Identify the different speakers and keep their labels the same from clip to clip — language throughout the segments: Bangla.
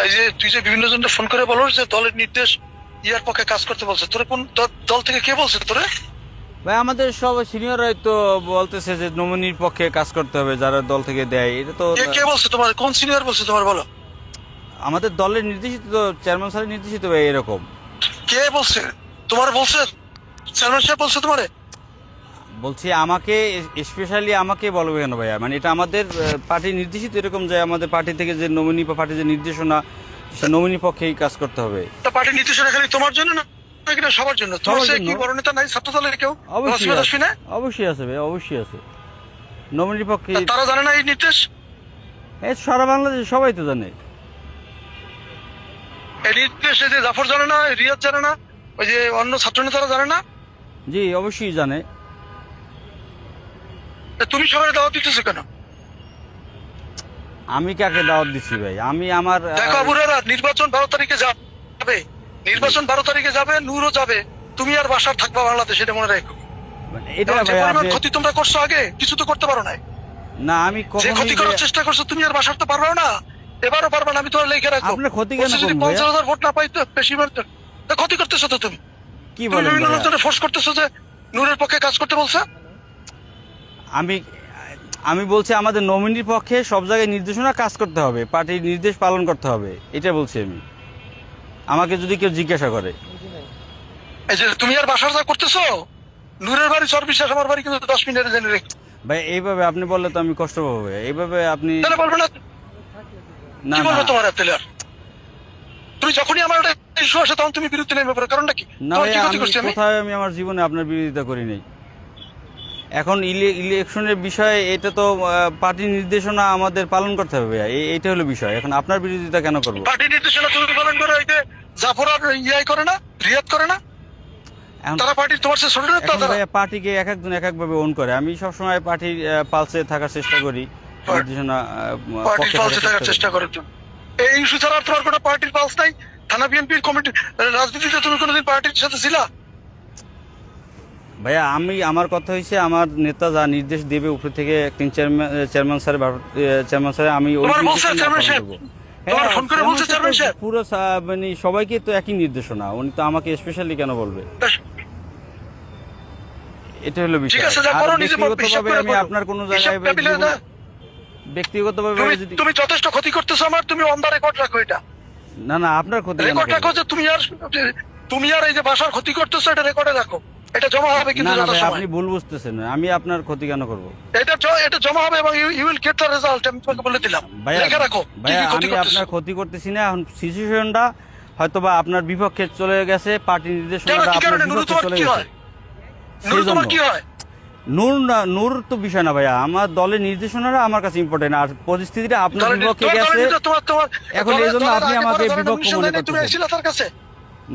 Speaker 1: এই যে তুই যে বিভিন্ন জনকে ফোন করে বলো যে দলের নির্দেশ ইয়ার পক্ষে কাজ করতে বলছে, তোরে কোন দল থেকে কে বলছে তোরে?
Speaker 2: ভাই আমাদের সব সিনিয়ররাই তো বলতেছে যে নমিনির পক্ষে কাজ করতে হবে, যারা দল থেকে দেয়। এটা তো
Speaker 1: কে বলছে তোমার? কোন সিনিয়র বলছে তোমার বলো?
Speaker 2: আমাদের দলের নির্দেশিত, তো চেয়ারম্যান স্যারের নির্দেশিত ভাই এরকম।
Speaker 1: কে বলছে তোমার? বলছে চেয়ারম্যান সাহেব বলছে তোমারে?
Speaker 2: বলছি আমাকে, স্পেশালি আমাকে বলবে কেন ভাইয়া? মানে এটা আমাদের পার্টি নির্দেশিত এরকম যে আমাদের পার্টি থেকে যে নমিনি বা পার্টির যে নির্দেশনা, সে নমিনির পক্ষেই কাজ করতে হবে।
Speaker 1: তা পার্টির নির্দেশনা খালি তোমার জন্য না নাকি সবার জন্য? তোমার
Speaker 2: সবার
Speaker 1: সে
Speaker 2: জন্য।
Speaker 1: কি বড় নেতা নাই ছাত্র দলের কেউ?
Speaker 2: অবশ্যই
Speaker 1: আসবে না?
Speaker 2: অবশ্যই আছে ভাই, অবশ্যই আছে নমিনির পক্ষে।
Speaker 1: তারা জানে না এই নির্দেশ?
Speaker 2: এই সারা বাংলাদেশে সবাই তো জানে
Speaker 1: এই নির্দেশ এই যে জাফর জানে না, রিয়াজ জানে না, ওই যে অন্য ছাত্র নেতারা জানে না?
Speaker 2: জি অবশ্যই জানে।
Speaker 1: তা তুমি সবাই দাওয়াত দিতেছো কেন?
Speaker 2: আমি কাকে দাওয়াত দিচ্ছি ভাই? আমি আমার
Speaker 1: দেখো আবুরারা, নির্বাচন 12 তারিখে যাবে, নির্বাচন 12 তারিখে যাবে, নূরও যাবে, তুমি আর বাসার থাকবা বাংলাদেশ, এটা মনে রাখো।
Speaker 2: এটা
Speaker 1: যে
Speaker 2: ভাই
Speaker 1: পরিমাণ
Speaker 2: আপনি,
Speaker 1: ক্ষতি তোমরা করছো আগে কিছু তো করতে পারো না।
Speaker 2: না আমি
Speaker 1: যে ক্ষতি করার
Speaker 2: কখনোই
Speaker 1: চেষ্টা করছো তুমি আর বাসার তো পারবে না, এবারও পারবে না। আমি তোমার লিখে রাখো,
Speaker 2: আপনার ক্ষতি কেন
Speaker 1: যদি
Speaker 2: করবো ভাইয়া?
Speaker 1: 50,000 ভোট না পাই তো বেশি তা ক্ষতি করতেছো তো তুমি।
Speaker 2: কি
Speaker 1: তুমি
Speaker 2: বলেন
Speaker 1: বিভিন্ন
Speaker 2: ভাইয়া?
Speaker 1: লোকজনে ফোর্স করতেছো যে নূরের পক্ষে কাজ করতে বলছে।
Speaker 2: আমি আমি বলছি আমাদের নমিনির পক্ষে সব জায়গায় নির্দেশনা কাজ করতে হবে, পার্টির নির্দেশ পালন করতে হবে, এটা বলছি আমি। আমাকে যদি কেউ জিজ্ঞাসা করে,
Speaker 1: এই যে তুমি আর বাসার যা করতেছো, নূরের বাড়ি চরবিশ্বাস, আমার বাড়ি কিন্তু 10 মিনিটে জেনে রেখো।
Speaker 2: ভাই এইভাবে আপনি বললে তো আমি কষ্ট পাবো ভাই। এইভাবে আপনি
Speaker 1: তাহলে বলবে না?
Speaker 2: না
Speaker 1: কি
Speaker 2: না
Speaker 1: বলবো তোমার তাহলে? আর তুমি যখনই আমার একটা ইস্যু আসে তখন তুমি বিরুদ্ধে নেমে পড়ো, কারণটা কি?
Speaker 2: না
Speaker 1: তোমার
Speaker 2: ভাই,
Speaker 1: কি ক্ষতি
Speaker 2: আমি
Speaker 1: করছি আমি?
Speaker 2: কোথায় আমি আমার জীবনে আপনার বিরোধিতা করি নাই। এখন ইলেকশনের বিষয়ে এটা তো পার্টির নির্দেশনা আমাদের পালন করতে হবে ভাইয়া, এইটা হলো বিষয়। এখন আপনার বিরোধিতা কেন করবো?
Speaker 1: পার্টি নির্দেশনা তুমি পালন করো, এই যে জাফর আর ইয়াই করে না, রিয়াদ করে না,
Speaker 2: এখন
Speaker 1: তারা পার্টির তোমার সে ছোট নেতা।
Speaker 2: এখন
Speaker 1: তারা
Speaker 2: ভাইয়া পার্টিকে এক একজন এক একভাবে ওন করে। আমি সবসময় পার্টির পালসে থাকার চেষ্টা করি, নির্দেশনা
Speaker 1: পার্টির
Speaker 2: পক্ষে
Speaker 1: পালসে থাকার
Speaker 2: করি।
Speaker 1: চেষ্টা করার জন্য এই ইস্যু ছাড়া আর তোমার কোনো পার্টির পালস নাই? থানা বিএনপির কমিটি রাজনীতিতে তুমি কোনোদিন পার্টির সাথে ছিলা?
Speaker 2: ভাইয়া আমি, আমার কথা হয়েছে আমার নেতা যা নির্দেশ দেবে উপর থেকে চেয়ারম্যান স্যার, আমি ওই
Speaker 1: তোমার বলছে
Speaker 2: নির্দেশনা
Speaker 1: চেয়ারম্যান
Speaker 2: পালন
Speaker 1: সাহেব?
Speaker 2: করবো।
Speaker 1: তোমার ফোন করে বলছে চেয়ারম্যান সাহেব?
Speaker 2: পুরো মানে সবাইকে তো একই নির্দেশনা, উনি তো আমাকে স্পেশালি কেন বলবে? এটা হলো
Speaker 1: ঠিক
Speaker 2: বিষয়।
Speaker 1: আছে, যা
Speaker 2: আর
Speaker 1: করো নিজে হিসাব
Speaker 2: ব্যক্তিগতভাবে
Speaker 1: করে
Speaker 2: আমি
Speaker 1: করো।
Speaker 2: আপনার কোনো
Speaker 1: হিসাব
Speaker 2: জায়গায় ভাই
Speaker 1: টেবিলে না।
Speaker 2: ব্যক্তিগতভাবে যদি
Speaker 1: তুমি যথেষ্ট ক্ষতি করতেছো আমার, তুমি অন দা রেকর্ড রাখো এটা।
Speaker 2: না না আপনার ক্ষতি কেন
Speaker 1: রেকর্ড রাখো
Speaker 2: করবো?
Speaker 1: যে তুমি আর এই যে বাসার ক্ষতি করতেছো, এটা রেকর্ডে রাখো। এটা জমা হবে কিন্তু
Speaker 2: না না ভাই,
Speaker 1: যথাসময়ে।
Speaker 2: আপনি ভুল বুঝতেছেন। আমি আপনার ক্ষতি কেন করবো?
Speaker 1: এটা জমা হবে এবং you will get the result. আমি তোমাকে বলে দিলাম,
Speaker 2: ভাইয়া
Speaker 1: লিখে রাখো কি
Speaker 2: ভাইয়া
Speaker 1: কি ক্ষতি
Speaker 2: আমি
Speaker 1: করতেছো।
Speaker 2: আপনার ক্ষতি করতেছি না। এখন সিচুয়েশনটা হয়তো বা আপনার বিপক্ষে চলে গেছে, পার্টির
Speaker 1: কেন,
Speaker 2: নির্দেশনাটা
Speaker 1: কি
Speaker 2: আপনার
Speaker 1: কারণে? নুরু
Speaker 2: বিপক্ষে
Speaker 1: তোমার
Speaker 2: চলে
Speaker 1: কি
Speaker 2: গেছে।
Speaker 1: হয়? নুরু তোমার কি হয়?
Speaker 2: নূর না, নূর তো বিষয় না ভাইয়া, আমার দলের নির্দেশনাটা আমার কাছে ইম্পর্টেন্ট, আর পরিস্থিতিটা আপনার বিপক্ষে গেছে। এখন এই জন্য আপনি আমাকে বিপক্ষ মনে
Speaker 1: তুমি
Speaker 2: করতেছেন।
Speaker 1: এসেছিলে তার কাছে?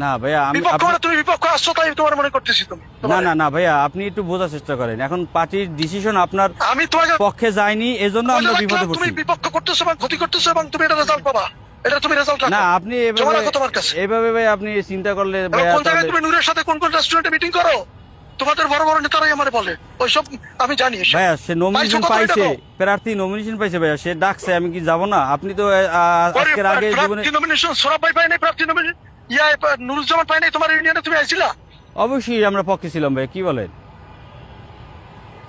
Speaker 2: না ভাইয়া আমি
Speaker 1: বিপক্ষ মানে তুমি বিপক্ষ আসছো, তাই তোমার মনে করতেছি তুমি।
Speaker 2: না না না ভাইয়া, আপনি একটু বোঝার চেষ্টা করেন। এখন পার্টির ডিসিশন আপনার
Speaker 1: আমি তোমাকে
Speaker 2: পক্ষে যায়নি, এজন্য আমরা বিপদে
Speaker 1: তুমি
Speaker 2: পড়ছি।
Speaker 1: বিপক্ষ করতেছো এবং ক্ষতি করতেছো এবং তুমি এটা রেজাল্ট পাবা। এটা তুমি রেজাল্ট রাখো।
Speaker 2: না আপনি
Speaker 1: জমা
Speaker 2: এভাবে
Speaker 1: রাখো তোমার কাছে।
Speaker 2: এইভাবে ভাই আপনি চিন্তা করলে
Speaker 1: এবং
Speaker 2: ভাইয়া
Speaker 1: কোন জায়গায়
Speaker 2: তাহলে
Speaker 1: তুমি নূরের সাথে কোন কোন রেস্টুরেন্টে মিটিং করো, তোমাদের বড় বড় নেতারাই আমারে বলে ওইসব আমি জানি। এসব
Speaker 2: ভাইয়া সে নমিনেশন
Speaker 1: পাইছো কত
Speaker 2: পাইছে,
Speaker 1: টাকা?
Speaker 2: প্রার্থী নমিনেশন পাইছে ভাইয়া, সে ডাকছে, আমি কি যাব না? আপনি তো আজকের আগে জীবনে
Speaker 1: প্রার্থী নমিনেশন সোরাব ভাই পাই নাই, প্রার্থী নমিনেশন নুরুজ্জামান পাই নাই, তোমার ইউনিয়নে তুমি আইছিলা?
Speaker 2: অবশ্যই আমরা পক্ষে ছিলাম ভাই, কি বলেন?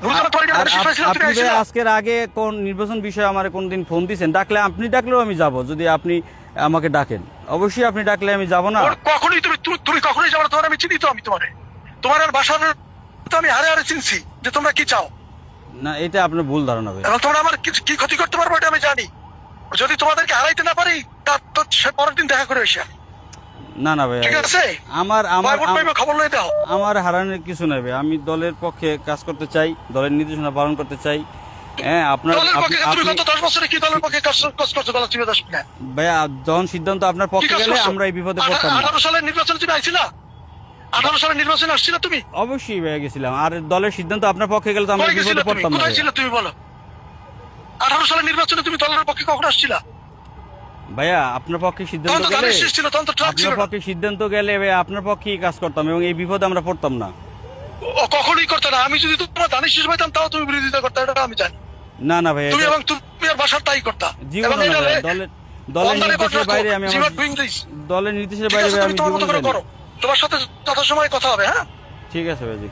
Speaker 1: নুরুজ্জামান পাই নাই,
Speaker 2: আর
Speaker 1: তুমি
Speaker 2: আপনি ভাই
Speaker 1: আইছিলা?
Speaker 2: আজকের আগে কোন নির্বাচন বিষয়ে আমার কোনদিন ফোন দিয়েছেন? ডাকলে, আপনি ডাকলেও আমি যাব, যদি আপনি আমাকে ডাকেন। অবশ্যই আপনি ডাকলে আমি যাব না?
Speaker 1: কখনোই তুমি কখনোই যাবে না। তোমার আমি চিনি তো, আমি তোমার আর বাসার তো আমি হারে হারে চিনছি যে তোমরা কি চাও।
Speaker 2: না এটা আপনার ভুল ধারণা ভাই।
Speaker 1: এবং তোমরা আমার কি ক্ষতি করতে পারবো এটা আমি জানি। যদি তোমাদেরকে হারাইতে না পারি তার তো সে পরের দিন দেখা করে এসে।
Speaker 2: না না ভাই,
Speaker 1: ঠিক আছে,
Speaker 2: আমার আমার
Speaker 1: ভোট পাইবে, খবর লই দাও।
Speaker 2: আমার হারানোর কিছু নাই ভাই। আমি দলের পক্ষে কাজ করতে চাই, দলের নির্দেশনা পালন করতে চাই। হ্যাঁ আপনার
Speaker 1: দলের পক্ষে তুমি
Speaker 2: আপনি
Speaker 1: গত 10 বছরে কি দলের পক্ষে কাজ করছো বলো? তুমি 10 মিনিট
Speaker 2: ভাইয়া যখন সিদ্ধান্ত আপনার
Speaker 1: কি
Speaker 2: পক্ষে
Speaker 1: কাজ
Speaker 2: গেলে
Speaker 1: করছো?
Speaker 2: আমরা এই বিপদে পড়তাম না।
Speaker 1: 18 সালের নির্বাচনে তুমি আইছিলা? 18 সালের নির্বাচনে আসছিলা তুমি?
Speaker 2: অবশ্যই ভাইয়া গেছিলাম। আর দলের সিদ্ধান্ত আপনার পক্ষে গেলে তো আমরা
Speaker 1: কই
Speaker 2: এই
Speaker 1: গেছিলা
Speaker 2: বিপদে
Speaker 1: তুমি?
Speaker 2: পড়তাম না
Speaker 1: কোথায়
Speaker 2: ভাইয়া।
Speaker 1: ছিলে তুমি বলো? 18 সালের নির্বাচনে তুমি দলের পক্ষে কখন আসছিলা?
Speaker 2: ভাইয়া আপনার পক্ষে সিদ্ধান্ত
Speaker 1: তখন তো
Speaker 2: গেলে,
Speaker 1: ধানের শীষ ছিল, তখন তো ট্রাক ছিল
Speaker 2: আপনার
Speaker 1: না।
Speaker 2: পক্ষে সিদ্ধান্ত গেলে ভাইয়া আপনার পক্ষেই কাজ করতাম এবং এই বিপদে আমরা পড়তাম না।
Speaker 1: ও কখনোই করতে না। আমি যদি তোমার ধানের শীষ পাইতাম তাও তুমি বিরোধিতা করতে, এটা আমি জানি।
Speaker 2: না না ভাইয়া,
Speaker 1: তুমি এবং তুমি আর বাসার তাই করতা। এবং
Speaker 2: জীবনে
Speaker 1: এটা
Speaker 2: না ভাইয়া, দলের দলের
Speaker 1: On the record
Speaker 2: নির্দেশের
Speaker 1: রাখো,
Speaker 2: বাইরে আমি
Speaker 1: you
Speaker 2: আমার
Speaker 1: are doing this।
Speaker 2: দলের নির্দেশের
Speaker 1: ঠিক
Speaker 2: বাইরে
Speaker 1: আছে,
Speaker 2: ভাই
Speaker 1: তুমি
Speaker 2: আমি
Speaker 1: তোমার
Speaker 2: জীবন
Speaker 1: মতো করে
Speaker 2: চাই না।
Speaker 1: করো, তোমার সাথে যথাসময়ে কথা হবে। হ্যাঁ,
Speaker 2: ঠিক আছে ভাইজি।